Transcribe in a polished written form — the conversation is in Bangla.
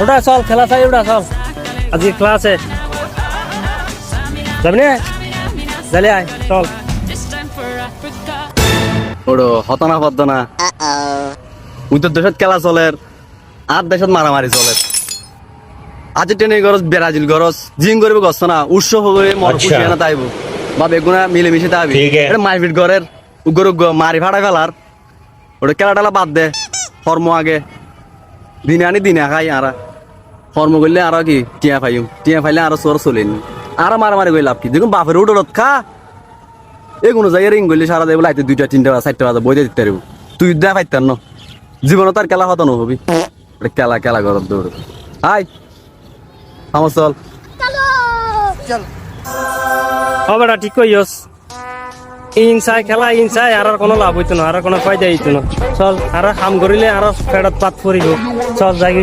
ওটা চল খেলা চাই ওটা চল আজকে ক্লাসে যাবি না জালি আয় চল ওড়ো হতনা পদ্মনা উত্তর দেশত খেলা চলের আর দেশত মারামারি চলের আজি টেনে গরজ ব্রাজিল গরজ জিম করবে গছ না উৎসব হবে মর খুশি না তাইব বা বেগুনা মিলেমিশে তাইবি এটা মারপিট ঘরের উগর মারি ফাড়া ফেলার ওটা খেলাটালা বাদ দে কর্ম আগে দিনে আনি দিনে খাই আর কর্ম করলে আর কি টিয়া পাইম টিয়া পাইলে আরো চোর চলেন আর মারামারি করে লাভ কি দেখুন বাপের উঠোরত খা এগুলো যাই রিং করলে সারা দেবো লাইতে 2টা 3টা 4টা বাজে বই দিতে পারবো তুই দেয়া পাইতার ন জীবনে তার খেলা হতো হবি খেলা খেলা করার দৌড় হাই আমার চল হবে না ঠিক কইস ইনসাই খেলা ইনসাই আর কোনো লাভ হইতো না আর কোনো ফায়দা হইতো না চল আর কাম করিলে আর পেটত পাত পরিব চল যাই